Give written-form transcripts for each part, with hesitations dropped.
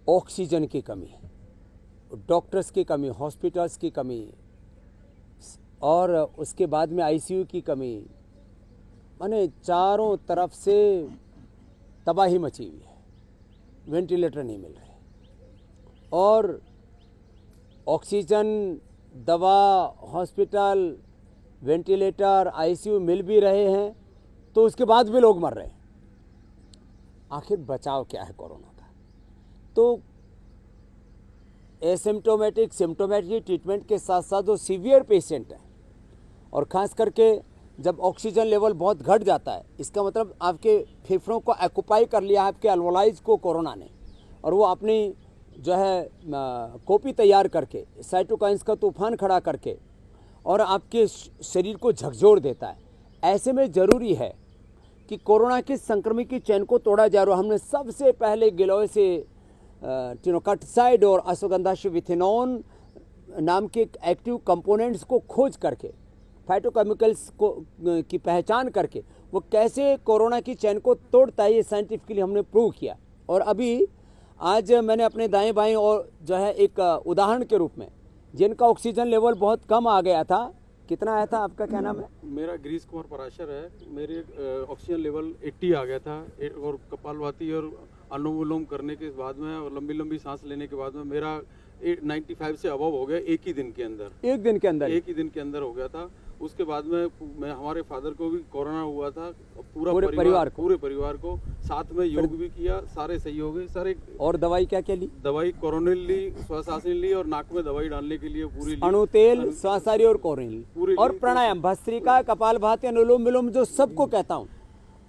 Oxygen की कमी, doctors की कमी, हॉस्पिटल्स की कमी और उसके बाद में आईसीयू की कमी, माने चारों तरफ से तबाही मची हुई है। वेंटिलेटर नहीं मिल रहे और ऑक्सीजन, दवा, हॉस्पिटल, वेंटिलेटर, आईसीयू मिल भी रहे हैं तो उसके बाद भी लोग मर रहे हैं। आखिर बचाव क्या है कोरोना का? तो एसिम्टोमेटिक, सिम्टोमेटिक ट्रीटमेंट के साथ साथ जो सीवियर पेशेंट हैं और ख़ास करके जब ऑक्सीजन लेवल बहुत घट जाता है, इसका मतलब आपके फेफड़ों को ऑक्यूपाई कर लिया है आपके अल्वोलाइज को कोरोना ने, और वो अपनी जो है कॉपी तैयार करके साइटोकाइंस का तूफान खड़ा करके और आपके शरीर को झकझोर देता है। ऐसे में ज़रूरी है कि कोरोना की संक्रमण की चैन को तोड़ा जा रहा है। हमने सबसे पहले गिलोय से टिनोकटसाइड और अश्वगंधाशुविथिनोन नाम के एक्टिव कंपोनेंट्स को खोज करके, फाइटोकेमिकल्स को की पहचान करके वो कैसे कोरोना की चैन को तोड़ता है, ये साइंटिफिकली हमने प्रूव किया। और अभी आज मैंने अपने दाएं बाएं और जो है एक उदाहरण के रूप में जिनका ऑक्सीजन लेवल बहुत कम आ गया था, कितना आया था? आपका क्या नाम है? मेरा गिरीश कुमार पराशर है। मेरे ऑक्सीजन लेवल 80 आ गया था और कपालभाति और अनुलोम विलोम करने के बाद में और लंबी लंबी सांस लेने के बाद में मेरा 95 से अबव हो गया एक ही दिन के अंदर। एक दिन के अंदर? एक ही दिन के अंदर हो गया था। उसके बाद में मैं हमारे फादर को भी कोरोना हुआ था, पूरे परिवार को साथ में योग भी किया, सारे सही हो गए सारे। और दवाई क्या क्या ली? दवाई कोरोनिल ली, श्वासासन ली और नाक में दवाई डालने के लिए पूरी ली। अणुतेल, श्वासारी और कोरोनिल पूरी, और प्राणायाम, भस्त्रिका, कपालभाति, अनुलोम विलोम जो सबको कहता हूँ।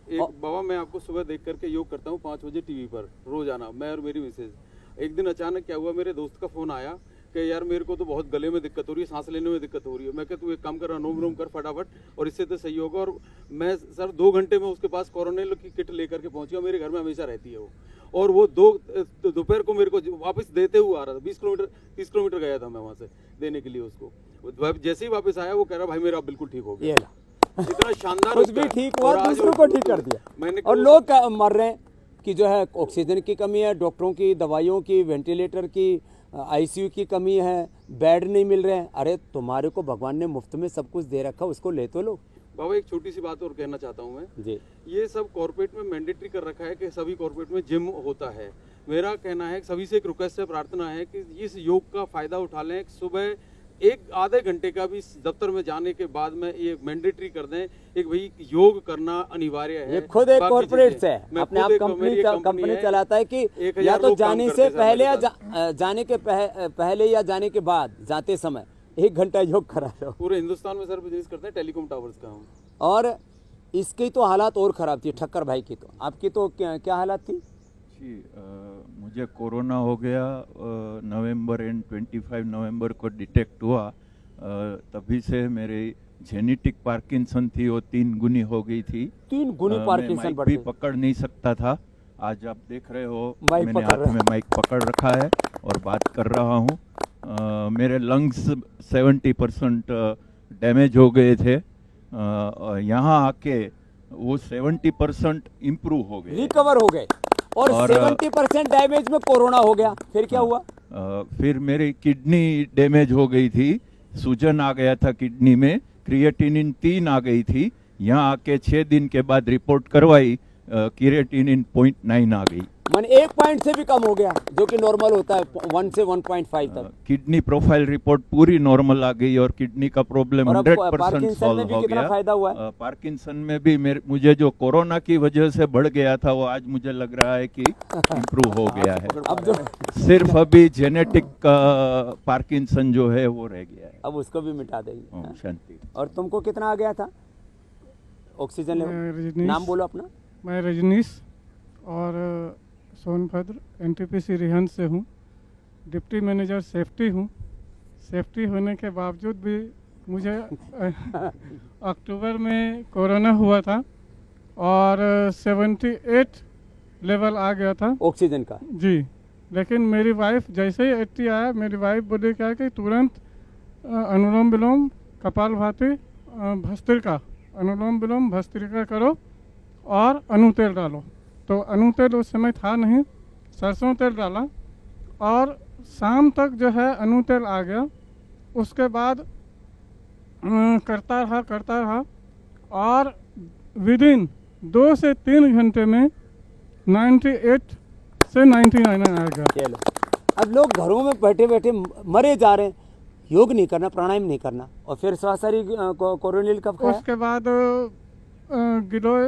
एक बाबा, मैं आपको सुबह देख करके योग करता हूँ 5 बजे टीवी पर रोजाना, मैं और मेरी मिसेज। एक दिन अचानक क्या हुआ, मेरे दोस्त का फोन आया कि यार मेरे को तो बहुत गले में दिक्कत हो रही है, सांस लेने में दिक्कत हो रही है। मैं कहता तू एक काम कर, अनुलोम विलोम कर फटाफट और इससे तो सही होगा। और मैं सर 2 घंटे में उसके पास कोरोनिल की किट लेकर के पहुंच गया। मेरे घर में हमेशा रहती है वो, और वो दोपहर को मेरे को वापस देते हुए आ रहा था। 30 किलोमीटर गया था मैं वहाँ से देने के लिए उसको। जैसे ही वापस आया वो कह रहा भाई मेरा बिल्कुल ठीक हो गया। इतना शानदार, कुछ भी ठीक हुआ, दूसरों को ठीक कर दिया। और लोग मर रहे हैं कि जो है ऑक्सीजन की कमी है, डॉक्टरों की, दवाइयों की, वेंटिलेटर की, आईसीयू की कमी है, बेड नहीं मिल रहे हैं। अरे तुम्हारे को भगवान ने मुफ्त में सब कुछ दे रखा, उसको ले तो लो। बाबा एक छोटी सी बात और कहना चाहता हूँ मैं जी। ये सब कॉर्पोरेट में मैंडेटरी कर रखा है कि सभी कॉर्पोरेट में जिम होता है। मेरा कहना है सभी से एक रिक्वेस्ट है, प्रार्थना है कि इस योग का फायदा उठा लें। सुबह एक आधे घंटे का भी दफ्तर में जाने के बाद में ये मैंडेटरी कर दें, एक भाई योग करना अनिवार्य है। ये खुद एक कॉर्पोरेट से अपने आप कंपनी चलाता है कि या तो जाने से पहले या जाने के पहले या जाने के बाद, जाते समय 1 घंटा योग करा लो। पूरे हिंदुस्तान में सर बिजनेस करते हैं टेलीकॉम टावर्स का हम। और इसकी तो हालात और खराब थी ठक्कर भाई की। तो आपकी तो क्या हालात थी? जी, मुझे कोरोना हो गया नवंबर एंड 25 नवंबर को डिटेक्ट हुआ। तभी से मेरी जेनेटिक पार्किंसन थी, वो 3 गुनी हो गई थी। 3 गुनी पार्किंसन माइक भी पकड़ नहीं सकता था। आज आप देख रहे हो मैंने हाथ में माइक पकड़ रखा है और बात कर रहा हूँ। मेरे लंग्स 70% डैमेज हो गए थे। यहाँ आके वो 70% इम्प्रूव हो गए, रिकवर हो गए। और 70% डैमेज में कोरोना हो गया। फिर क्या हुआ? फिर मेरी किडनी डैमेज हो गई थी, सूजन आ गया था किडनी में, क्रिएटिनिन 3 आ गई थी। यहाँ आके 6 दिन के बाद रिपोर्ट करवाई, क्रिएटिनिन 0.9 आ गई। मान 1 पॉइंट से भी कम हो गया, जो कि नॉर्मल होता है 1 से 1.5 तक। किडनी प्रोफाइल रिपोर्ट पूरी नॉर्मल आ गई और किडनी का प्रॉब्लम 100% सॉल्व हो गया। फायदा हुआ है? पार्किंसन में भी मुझे जो कोरोना की वजह से बढ़ गया था, वो आज मुझे लग रहा है कि इम्प्रूव हो गया है। अब जो सिर्फ अभी जेनेटिक पार्किंसन जो है वो रह गया है, अब उसको भी मिटा देंगे। शांति। और तुमको कितना आ गया था ऑक्सीजन लेवल? नाम बोलो अपना। मैं रजनीश और सोनभद्र एनटीपीसी रिहंद से हूँ। डिप्टी मैनेजर सेफ्टी हूँ। सेफ्टी होने के बावजूद भी मुझे अक्टूबर में कोरोना हुआ था और 78 लेवल आ गया था ऑक्सीजन का। जी, लेकिन मेरी वाइफ जैसे ही 80 आया, मेरी वाइफ बोली क्या कि तुरंत अनुलोम विलोम, कपालभाति, भस्त्रिका, अनुलोम विलोम भस्त्रिका करो और अणु तेल डालो। तो अणु तेल उस समय था नहीं, सरसों तेल डाला और शाम तक जो है अनुतेल आ गया। उसके बाद करता रहा और विदिन 2 से 3 घंटे में 98 से 99 आ गया। चलो, अब लोग घरों में बैठे बैठे मरे जा रहे हैं, योग नहीं करना, प्राणायाम नहीं करना, और फिर स्वासारी कोरोनिल कब खाया? उसके बाद गिलोय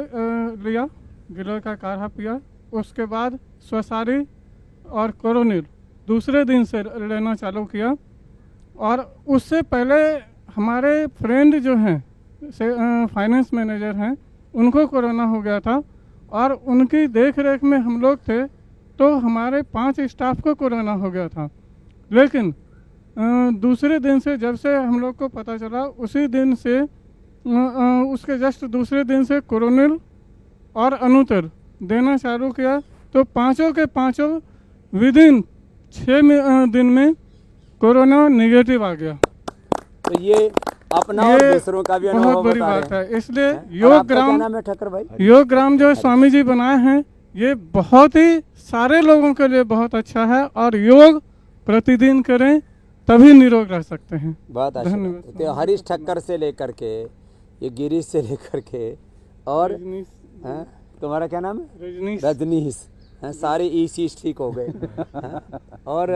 लिया, गिलोय का काढ़ा पिया। उसके बाद स्वासारी और कोरोनिल दूसरे दिन से लेना चालू किया। और उससे पहले हमारे फ्रेंड जो हैं फाइनेंस मैनेजर हैं, उनको कोरोना हो गया था और उनकी देख रेख में हम लोग थे, तो हमारे 5 स्टाफ को कोरोना हो गया था। लेकिन दूसरे दिन से जब से हम लोग को पता चला, उसी दिन से उसके जस्ट दूसरे दिन से कोरोनिल और अनुतर देना चालू किया, तो पांचों के पांचों विदिन 6 दिन में कोरोना नेगेटिव आ गया। तो ये अपना और दूसरों का भी अनुभव बहुत बड़ी बता बात रहे है। इसलिए हैं। और योग आपका क्या ग्राम, नाम है ठक्कर भाई? योग ग्राम जो स्वामी जी बनाए हैं, ये बहुत ही सारे लोगों के लिए बहुत अच्छा है। और योग प्रतिदिन करें तभी निरोग रह सकते हैं। बहुत अच्छा। धन्यवाद। तो हरीश ठक्कर से लेकर के ये गिरीश से लेकर के और हैं? तुम्हारा क्या नाम है? रजनीश। रजनीश हैं, सारे ई ठीक हो गए हैं? और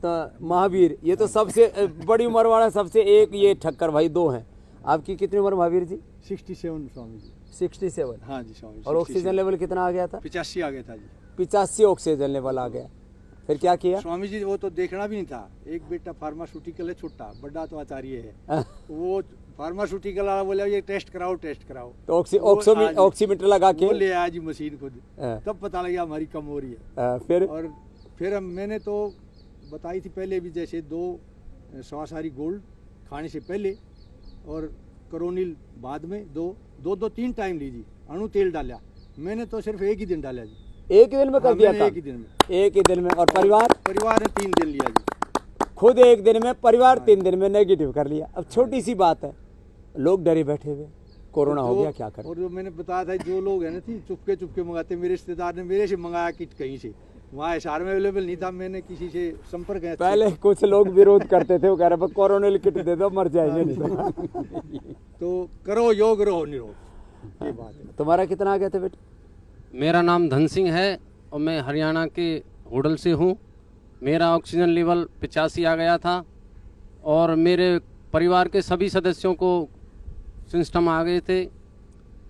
तो महावीर, ये तो सबसे बड़ी उम्र वाला, सबसे एक ये ठक्कर भाई, 2 हैं। आपकी कितनी उम्र महावीर जी? 67 स्वामी जी। 67। हाँ जी स्वामी जी। और ऑक्सीजन लेवल कितना आ गया था? 85 आ गया था जी। 85 ऑक्सीजन लेवल आ गया। फिर क्या किया? स्वामी जी वो तो देखना भी नहीं था। एक बेटा फार्मास्यूटिकल है, छोटा, बड़ा तो आचार्य है। वो फार्मास्यूटिकल वाला बोला ये टेस्ट कराओ। तो ऑक्सीमीटर लगा के वो ले आया जी मशीन खुद। तब पता लगा हमारी कम हो रही है। फिर मैंने तो बताई थी पहले भी, जैसे 2 स्वासारी गोल्ड खाने से पहले और कोरोनिल बाद में 2-3 टाइम लीजिए। अणु तेल डाला, मैंने तो सिर्फ एक ही दिन डाला जी। एक ही दिन में कर दिया था? एक ही दिन में। एक ही दिन में। और परिवार ने 3 दिन लिया जी। खुद एक दिन में, परिवार 3 दिन में नेगेटिव कर लिया। अब छोटी सी बात है, लोग डरे बैठे हुए, कोरोना हो गया, क्या करें? और जो मैंने बताया था, जो लोग है ना थी चुपके मंगाते, मेरे रिश्तेदार ने मेरे से मंगाया किट कहीं से, वहाँ एसआर में अवेलेबल नहीं था, मैंने किसी से संपर्क है। पहले कुछ लोग विरोध करते थे, वो कह रहे कोरोना किट दे दो, मर जाएंगे नहीं। तो करो योग, रहो निरोग, ये बात है। तुम्हारा कितना आ गया था बेटा? मेरा नाम धन सिंह है और मैं हरियाणा के होडल से हूँ। मेरा ऑक्सीजन लेवल 85 आ गया था और मेरे परिवार के सभी सदस्यों को सिस्टम आ गए थे।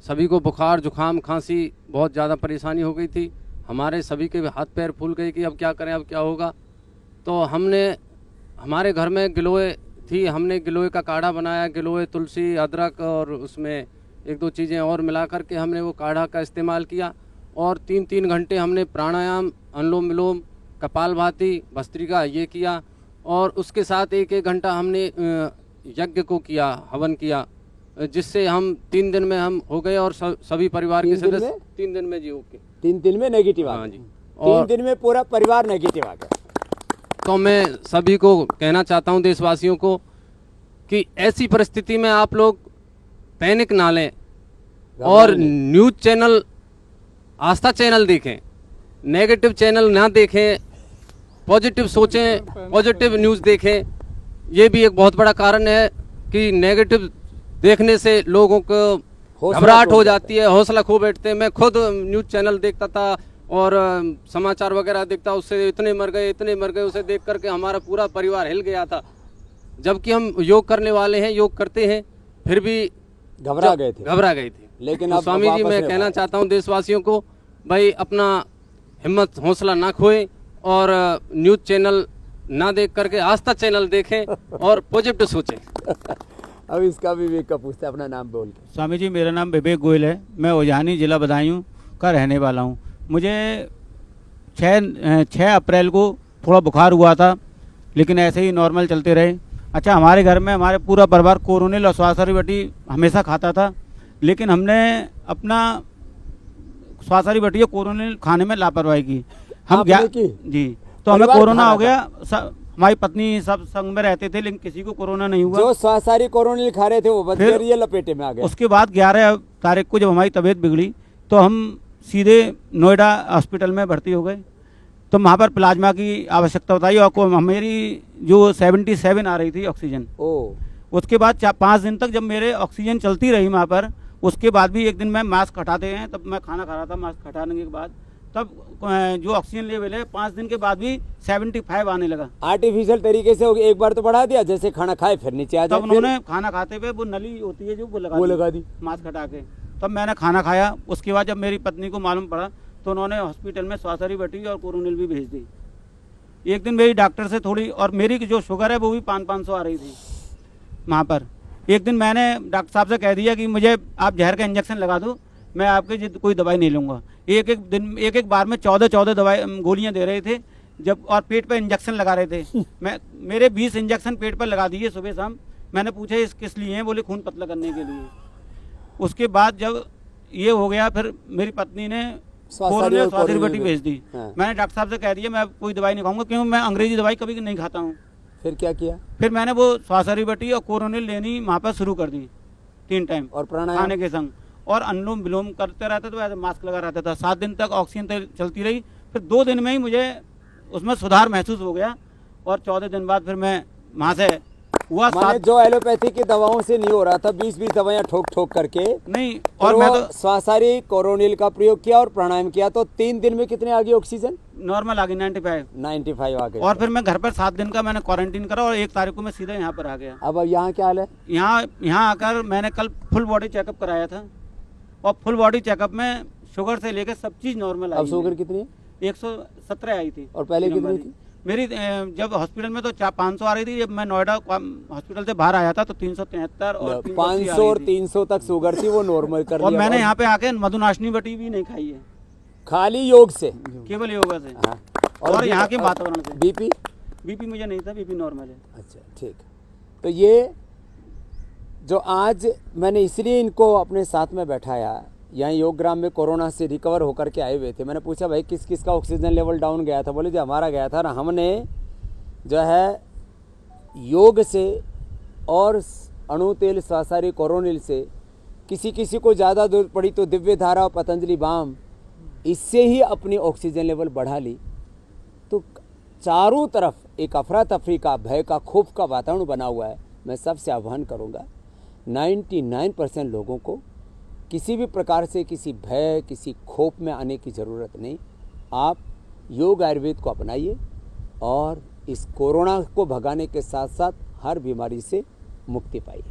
सभी को बुखार, जुखाम, खांसी, बहुत ज़्यादा परेशानी हो गई थी। हमारे सभी के हाथ पैर फूल गए कि अब क्या करें, अब क्या होगा। तो हमारे घर में गिलोय थी, हमने गिलोय का काढ़ा बनाया। गिलोय, तुलसी, अदरक और उसमें 1-2 चीज़ें और मिला करके हमने वो काढ़ा का इस्तेमाल किया। और 3-3 घंटे हमने प्राणायाम, अनुलोम विलोम, कपालभाति, भस्त्रिका ये किया। और उसके साथ 1-1 घंटा हमने यज्ञ को किया, हवन किया, जिससे हम 3 दिन में हम हो गए। और सभी परिवार के सदस्य 3 दिन में जी ओके। 3 दिन में नेगेटिव आ गया? हाँ जी। 3 दिन में पूरा परिवार नेगेटिव आ गया। तो मैं सभी को कहना चाहता हूँ, देशवासियों को, कि ऐसी परिस्थिति में आप लोग पैनिक ना लें और न्यूज़ चैनल, आस्था चैनल देखें, नेगेटिव चैनल ना देखें, पॉजिटिव सोचें, पॉजिटिव न्यूज़ देखें। ये भी एक बहुत बड़ा कारण है कि नेगेटिव देखने से लोगों को घबराहट हो जाती है, हौसला खो बैठते हैं। मैं खुद न्यूज़ चैनल देखता था और समाचार वगैरह देखता, उससे इतने मर गए, उसे देख करके हमारा पूरा परिवार हिल गया था। जबकि हम योग करने वाले हैं, योग करते हैं, फिर भी घबरा गए थे। लेकिन तो स्वामी जी, मैं कहना चाहता हूँ देशवासियों को, भाई अपना हिम्मत, हौसला ना खोएं और न्यूज़ चैनल ना देख करके आस्था चैनल देखें और पॉजिटिव सोचें। अब इसका विवेक का पूछते, अपना नाम बोल के। स्वामी जी, मेरा नाम विवेक गोयल है। मैं उजानी जिला बदायूं का रहने वाला हूं। मुझे 6 अप्रैल को थोड़ा बुखार हुआ था, लेकिन ऐसे ही नॉर्मल चलते रहे। अच्छा, हमारे घर में हमारे पूरा परिवार कोरोनिल और स्वासारी बटी हमेशा खाता था, लेकिन हमने अपना स्वासारी बटी कोरोनिल खाने में लापरवाही की। हम जी, तो हमें कोरोना हो गया। हमारी पत्नी सब संग में रहते थे, लेकिन किसी को कोरोना नहीं हुआ। जो स्वासारी कोरोनिल खा रहे थे वो बच गए, ये लपेटे में आ गए। उसके बाद 11 तारीख को जब हमारी तबीयत बिगड़ी, तो हम सीधे नोएडा हॉस्पिटल में भर्ती हो गए। तो वहाँ पर प्लाज्मा की आवश्यकता बताई और मेरी जो 77 आ रही थी ऑक्सीजन, उसके बाद 5 दिन तक जब मेरे ऑक्सीजन चलती रही वहाँ पर, उसके बाद भी एक दिन मैं मास्क हटाते हैं, तब मैं खाना खा रहा था, मास्क हटाने के बाद तब जो ऑक्सीजन लेवल है 5 दिन के बाद भी 75 आने लगा। आर्टिफिशियल तरीके से एक बार तो बढ़ा दिया, जैसे खाना खाए फिर नीचे आ जाए। तब उन्होंने खाना खाते हुए वो नली होती है जो वो लगा दी मास्क हटा के, तब मैंने खाना खाया। उसके बाद जब मेरी पत्नी को मालूम पड़ा तो उन्होंने हॉस्पिटल में स्वासारी बटी और कोरोनिल भी भेज दी। एक दिन मेरी डॉक्टर से थोड़ी, और मेरी जो शुगर है वो भी 500 आ रही थी वहाँ पर। एक दिन मैंने डॉक्टर साहब से कह दिया कि मुझे आप जहर का इंजेक्शन लगा दो, मैं आपके कोई दवाई नहीं लूँगा। एक बार में 14 दवाई गोलियाँ दे रहे थे जब, और पेट पे इंजेक्शन लगा रहे थे। मेरे 20 इंजेक्शन पेट पर लगा दिए सुबह शाम। मैंने पूछा इस किस लिए हैं, बोले खून पतला करने के लिए। उसके बाद जब ये हो गया फिर मेरी पत्नी ने स्वासारी बटी भेज दी। मैंने डॉक्टर साहब से कह दिया मैं कोई दवाई नहीं खाऊंगा, क्योंकि मैं अंग्रेजी दवाई कभी नहीं खाता हूँ। फिर क्या किया? फिर मैंने वो स्वासारी बटी और कोरोनिल लेनी वहाँ पर शुरू कर दी 3 टाइम, और प्राणायाम खाने के संग, और अनुलोम विलोम करते रहता था, मास्क लगा रहता था। 7 दिन तक ऑक्सीजन चलती रही। फिर 2 दिन में ही मुझे उसमें सुधार महसूस हो गया, और 14 दिन बाद फिर मैं वहाँ से हुआ। जो एलोपैथी की दवाओं से नहीं हो रहा था, 20 दवाइयाँ ठोक करके नहीं, और मैं तो स्वासारी कोरोनिल का प्रयोग किया और प्राणायाम किया, तो 3 दिन में कितने आ गई ऑक्सीजन? नॉर्मल आ गई 95 आ गई। और फिर मैं घर पर 7 दिन का मैंने क्वारंटीन करा, और 1 तारीख को मैं सीधा यहाँ पर आ गया। अब यहाँ क्या हाल है? यहाँ आकर मैंने कल फुल बॉडी चेकअप कराया था, और फुल बॉडी चेकअप में शुगर से लेकर सब चीज नॉर्मल आई। अब शुगर कितनी है? 117 आई थी। और पहले कितनी थी? मेरी जब हॉस्पिटल में तो 500 आ रही थी, जब मैं नोएडा हॉस्पिटल से बाहर आया था तो 373 और 500 और 300 तक शुगर थी, वो नॉर्मल कर लिया। और मैंने यहाँ पे आके मधुनाशनी बटी भी नहीं खाई है, खाली योग से, केवल योगा से। हाँ। और यहाँ के वातावरण से। बीपी मुझे नहीं था, बीपी नॉर्मल है। अच्छा, ठीक। तो ये जो आज मैंने इसलिए इनको अपने साथ में बैठाया, यहाँ योगग्राम में कोरोना से रिकवर होकर के आए हुए थे। मैंने पूछा भाई किस किस का ऑक्सीजन लेवल डाउन गया था? बोले जो हमारा गया था ना, हमने जो है योग से और अणु तेल स्वासारी कोरोनिल से, किसी को ज़्यादा जरूरत पड़ी तो दिव्य धारा और पतंजलि बाम, इससे ही अपनी ऑक्सीजन लेवल बढ़ा ली। तो चारों तरफ एक अफरा तफरी का, भय का, खौफ का वातावरण बना हुआ है। मैं सबसे आह्वान करूँगा 99% लोगों को किसी भी प्रकार से किसी भय, किसी खौफ में आने की ज़रूरत नहीं। आप योग आयुर्वेद को अपनाइए और इस कोरोना को भगाने के साथ साथ हर बीमारी से मुक्ति पाइए।